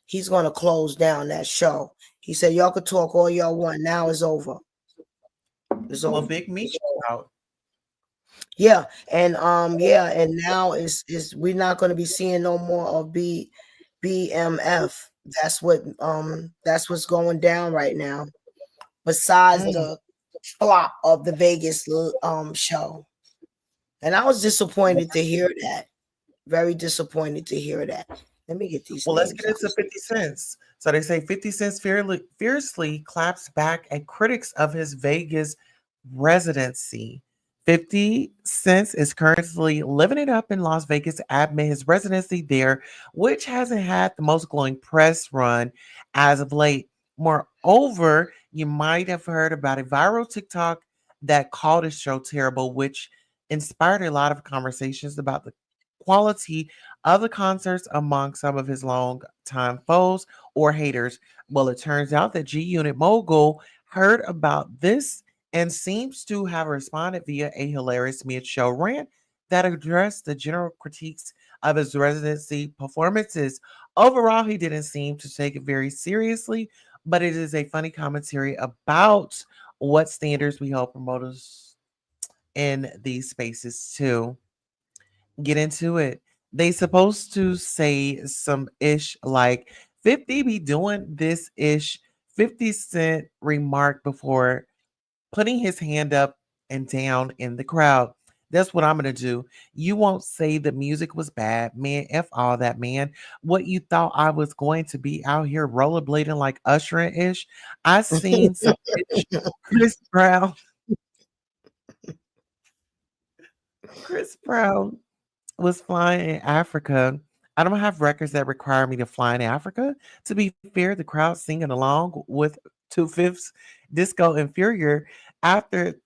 Speaker 3: He's going to close down that show. He said, y'all could talk all y'all want. Now it's over. It's
Speaker 2: Well,
Speaker 3: over.
Speaker 2: Big Meech out.
Speaker 3: Yeah, and now is we're not going to be seeing no more of BMF. That's what's going down right now. Besides
Speaker 2: Mm.
Speaker 3: the flop of the Vegas show. And I was disappointed to hear that. Very disappointed to hear that. Let me get these
Speaker 2: Well, let's
Speaker 3: names
Speaker 2: get
Speaker 3: out.
Speaker 2: into 50 Cents. So they say 50 Cent fiercely claps back at critics of his Vegas residency. 50 Cent is currently living it up in Las Vegas amid his residency there, which hasn't had the most glowing press run as of late. Moreover, you might have heard about a viral TikTok that called his show terrible, which inspired a lot of conversations about the quality of the concerts among some of his longtime foes or haters. Well, it turns out that G Unit Mogul heard about this and seems to have responded via a hilarious mid-show rant that addressed the general critiques of his residency performances. Overall, he didn't seem to take it very seriously, but it is a funny commentary about what standards we hold promoters in these spaces too. Get into it. They supposed to say some ish like 50 be doing this ish. 50 Cent remarked before putting his hand up and down in the crowd. That's what I'm gonna do. You won't say the music was bad, man. F all that, man. What you thought I was going to be out here rollerblading like ushering ish? I seen some ish. Chris Brown. Chris Brown was flying in Africa. I don't have records that require me to fly in Africa. To be fair, the crowd singing along with Two Fifths Disco Inferior after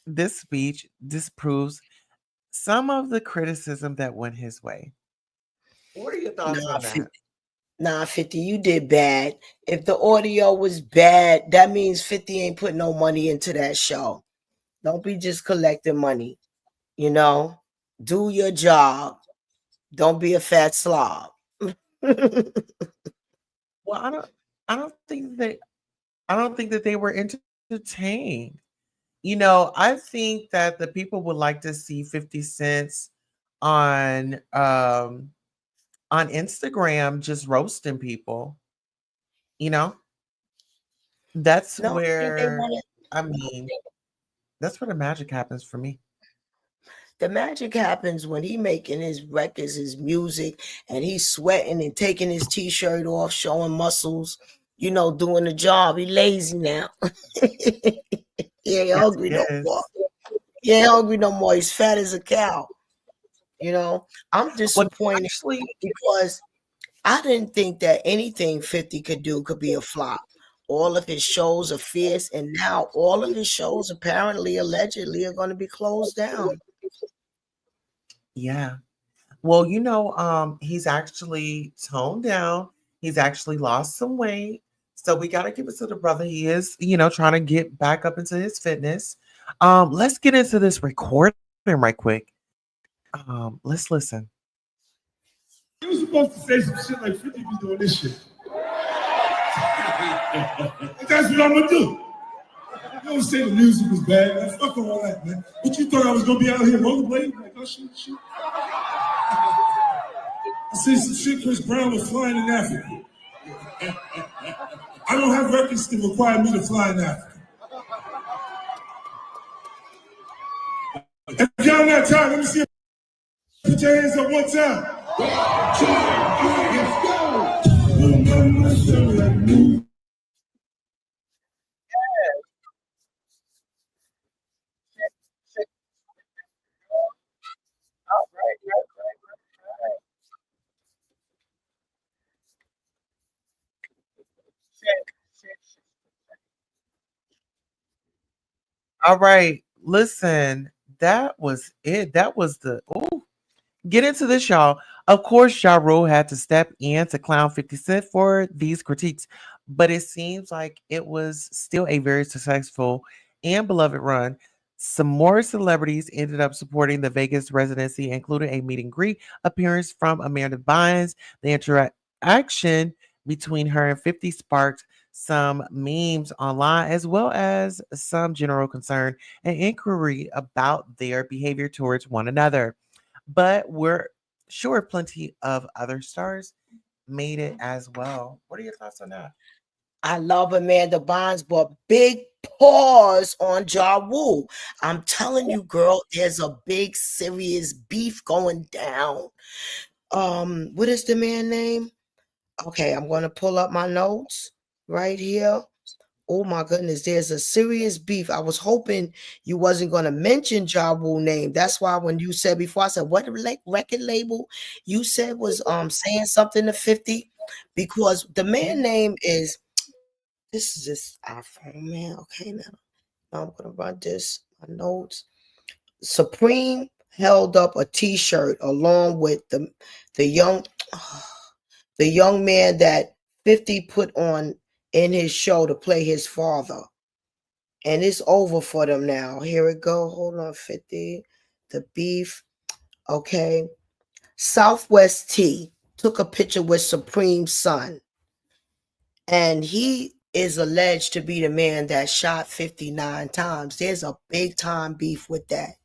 Speaker 2: this speech disproves some of the criticism that went his way. What are your thoughts
Speaker 3: Nah,
Speaker 2: on that?
Speaker 3: 50, nah, 50, you did bad. If the audio was bad, that means 50 ain't put no money into that show. Don't be just collecting money, you know? Do your job. Don't be a fat slob.
Speaker 2: Well, I don't think that I don't think that they were entertained. I think that the people would like to see 50 cents on on Instagram just roasting people, you know? That's
Speaker 3: No, I think they
Speaker 2: where
Speaker 3: want
Speaker 2: I mean, that's where the magic happens for me.
Speaker 3: the magic happens when he making his records, his music, and he's sweating and taking his t-shirt off, showing muscles, doing the job. He lazy now. He ain't
Speaker 2: Yes,
Speaker 3: hungry no more.
Speaker 2: yes.
Speaker 3: He ain't hungry no more. He's fat as a cow. I'm
Speaker 2: Well,
Speaker 3: disappointed
Speaker 2: actually,
Speaker 3: because I didn't think that anything 50 could do could be a flop. All of his shows are fierce, and now all of his shows apparently, allegedly, are going to be closed down.
Speaker 2: Yeah. Well, he's actually toned down. He's actually lost some weight. So we got to give it to the brother. He is, trying to get back up into his fitness. Let's get into this recording right quick. Let's listen.
Speaker 6: You were supposed to say some shit like 50 be doing this shit. That's what I'm gonna do. You don't say the music was bad, man. Fuck all that, man. What you thought I was gonna be out here rollerblading? Like, oh shit. I see some shit Chris Brown was flying in Africa. I don't have records that require me to fly in Africa. If y'all not tired, let me see. Put your hands up one time. 1, 2, 3, let's go.
Speaker 2: All right. Listen, that was it. That was the get into this, y'all. Of course, Ja Rule had to step in to clown 50 Cent for these critiques, but it seems like it was still a very successful and beloved run. Some more celebrities ended up supporting the Vegas residency, including a meet and greet appearance from Amanda Bynes. The interaction between her and 50 sparked some memes online, as well as some general concern and inquiry about their behavior towards one another. But we're sure plenty of other stars made it as well. What are your thoughts on that?
Speaker 3: I love Amanda Bynes, but big pause on Ja Rule. I'm telling you, girl, there's a big serious beef going down. What is the man name? Okay, I'm gonna pull up my notes right here. Oh my goodness, there's a serious beef. I was hoping you wasn't gonna mention Ja Rule name. That's why when you said before, I said, what record label you said was saying something to 50? Because the man name is this is this iPhone, man. Okay, now I'm gonna run this my notes. Supreme held up a T-shirt along with the young the young man that 50 put on in his show to play his father. And it's over for them now. Here it go. Hold on, 50. The beef. Okay. Southwest T took a picture with Supreme's son. And he is alleged to be the man that shot 59 times. There's a big time beef with that.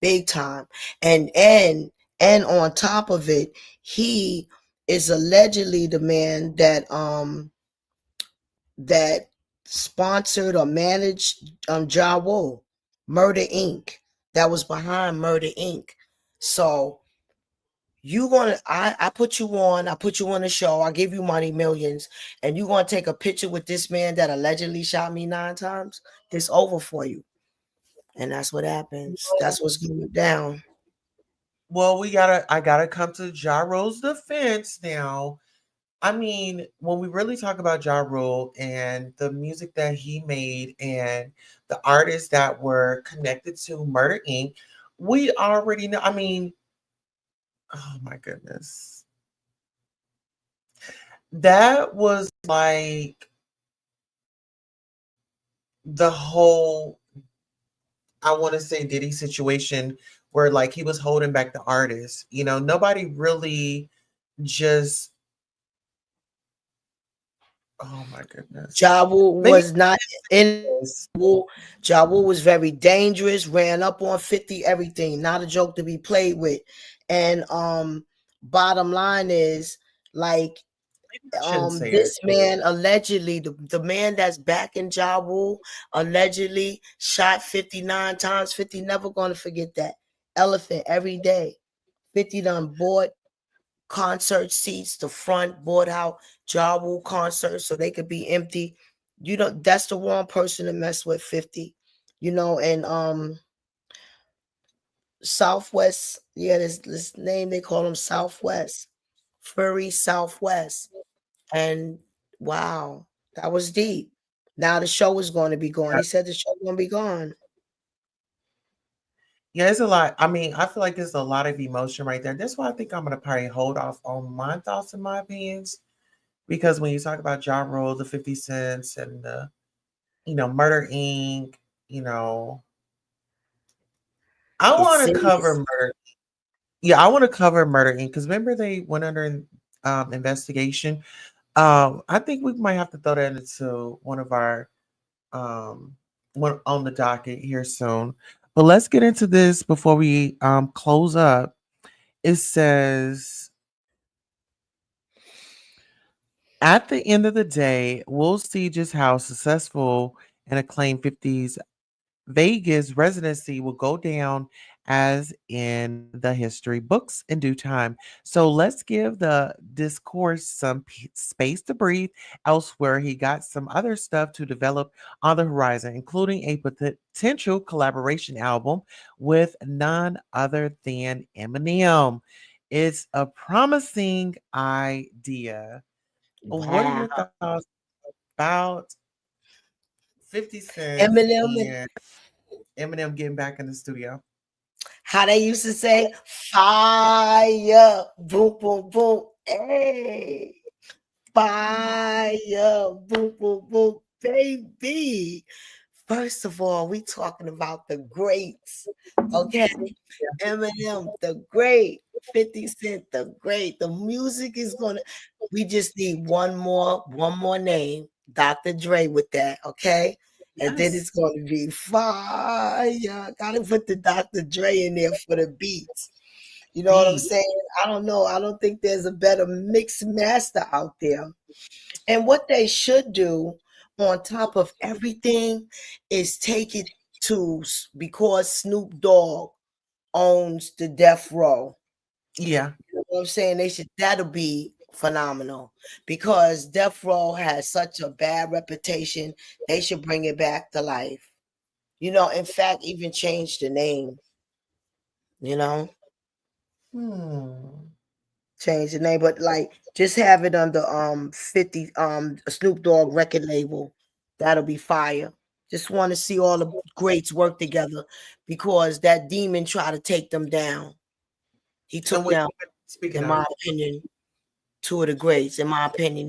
Speaker 3: Big time. And on top of it, he is allegedly the man that sponsored or managed Ja Rule, Murder Inc. That was behind Murder Inc. So I put you on, I put you on the show, I give you money, millions, and you gonna take a picture with this man that allegedly shot me 9 times. It's over for you. And that's what happens. That's what's going down.
Speaker 2: Well, I gotta come to Ja Rule's defense now. I mean, when we really talk about Ja Rule and the music that he made and the artists that were connected to Murder Inc., we already know. I mean, oh my goodness. That was like the whole, I want to say, Diddy situation where like he was holding back the artists. Nobody really just, oh my goodness.
Speaker 3: Ja Rule
Speaker 2: Maybe
Speaker 3: was not in
Speaker 2: this.
Speaker 3: Ja Rule was very dangerous, ran up on 50, everything. Not a joke to be played with. And bottom line is like
Speaker 2: Maybe I shouldn't say it.
Speaker 3: this man allegedly, the man that's backing Ja Rule allegedly shot 59 times. 50 never gonna forget that. Elephant every day. 50 done bought concert seats, the front, bought out Ja Rule concerts so they could be empty. That's the wrong person to mess with, 50. And Southwest, yeah, this name they call him Southwest. Furry Southwest. And wow, that was deep. Now the show is going to be gone. He said the show going to be gone.
Speaker 2: Yeah, it's a lot. I mean, I feel like there's a lot of emotion right there. That's why I think I'm gonna probably hold off on my thoughts and my opinions. Because when you talk about Ja Rule, the 50 Cents and the, Murder Inc., you know, I
Speaker 3: It
Speaker 2: want to cover
Speaker 3: seems
Speaker 2: Murder. Yeah, I want to cover Murder Inc. Because remember they went under investigation. I think we might have to throw that into one of our um one on the docket here soon. But let's get into this before we close up. It says at the end of the day, we'll see just how successful and acclaimed 50s Vegas residency will go down as in the history books in due time. So let's give the discourse some space to breathe. Elsewhere, he got some other stuff to develop on the horizon, including a potential collaboration album with none other than Eminem. It's a promising idea. What are
Speaker 3: wow.
Speaker 2: your thoughts about 50 Cent
Speaker 3: Eminem,
Speaker 2: and Eminem getting back in the studio?
Speaker 3: how they used to say, fire, boom, boom, boom, hey, fire, boom, boom, boom, baby. First of all, we talking about the greats, okay? Eminem, the great. 50 Cent, the great. The music is gonna. We just need one more name, Dr. Dre, with that, okay? And then
Speaker 2: Yes,
Speaker 3: it's gonna be fire. Gotta put the Dr. Dre in there for the beats. You know what I'm
Speaker 2: beat.
Speaker 3: saying? I don't know. I don't think there's a better mix master out there. And what they should do on top of everything is take it to because Snoop Dogg owns the death row.
Speaker 2: Yeah.
Speaker 3: You know what I'm saying? That'll be phenomenal because death row has such a bad reputation. They should bring it back to life. In fact, even change the name, you know,
Speaker 2: Hmm.
Speaker 3: change the name, but like just have it under 50 Snoop Dogg record label. That'll be fire. Just want to see all the greats work together because that demon tried to take them down. He
Speaker 2: And
Speaker 3: took
Speaker 2: what
Speaker 3: down,
Speaker 2: speaking
Speaker 3: in
Speaker 2: of,
Speaker 3: my opinion, two of the greats. In my opinion,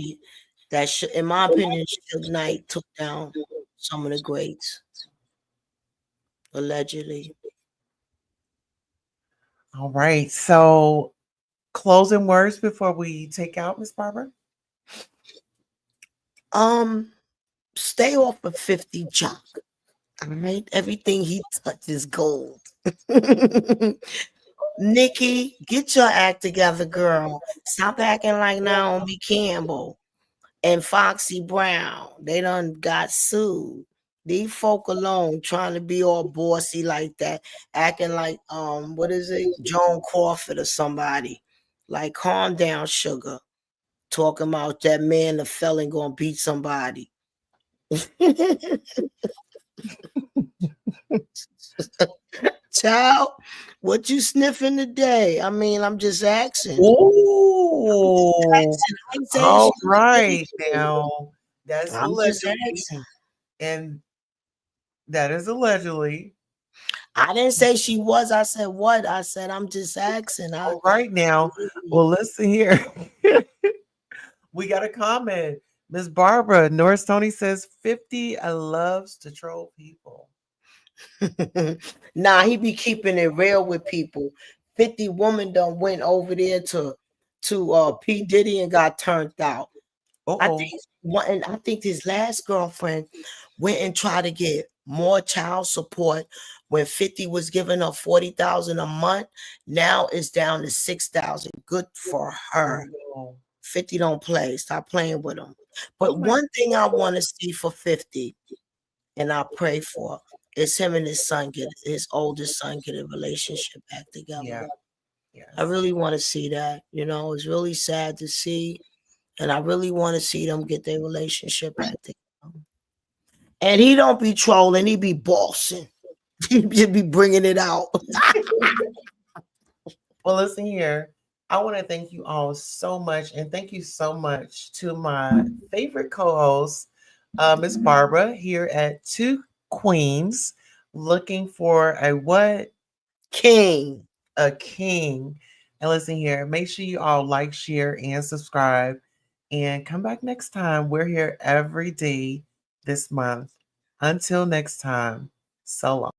Speaker 3: in my opinion, Suge Knight took down some of the greats, allegedly.
Speaker 2: all right. So closing words before we take out, Miss Barbara.
Speaker 3: Um, Stay off of 50 Jock. All right, everything he touches gold. Nicki, get your act together, girl. Stop acting like Naomi Campbell and Foxy Brown. They done got sued. These folk alone trying to be all bossy like that, acting like what is it, Joan Crawford or somebody. Like, calm down, sugar. Talking about that man, the felon, gonna beat somebody. Child, what you sniffing today? I mean, I'm just asking.
Speaker 2: Oh,
Speaker 3: I ain't saying
Speaker 2: all
Speaker 3: she
Speaker 2: right. Now that's
Speaker 3: I'm just
Speaker 2: allegedly,
Speaker 3: asking.
Speaker 2: and that is allegedly.
Speaker 3: I didn't say she was. I said what? I said I'm just asking.
Speaker 2: All right now. Well, listen here. We got a comment. Miss Barbara, Norris Tony says 50 loves to troll people.
Speaker 3: Nah, he be keeping it real with people. 50 woman done went over there to P. Diddy and got turned out. I think
Speaker 2: Uh-oh.
Speaker 3: and I think his last girlfriend went and tried to get more child support when 50 was giving her 40,000 a month. Now it's down to 6,000. Good for
Speaker 2: Oh,
Speaker 3: her.
Speaker 2: no.
Speaker 3: 50 don't play. Stop playing with him.
Speaker 2: He
Speaker 3: But
Speaker 2: might.
Speaker 3: one thing I want to see for 50, and I pray for, is him and his oldest son get a relationship back together.
Speaker 2: Yeah.
Speaker 3: I
Speaker 2: Yes.
Speaker 3: really want to see that. It's really sad to see. And I really want to see them get their relationship back together. And he don't be trolling, he be bossing. He just be bringing it out.
Speaker 2: Well, listen here. I want to thank you all so much. And thank you so much to my favorite co host, Miss Barbara, here at Two Queens, looking for a what?
Speaker 3: King.
Speaker 2: A king. And listen here, make sure you all like, share, and subscribe. And come back next time. We're here every day this month. Until next time, so long.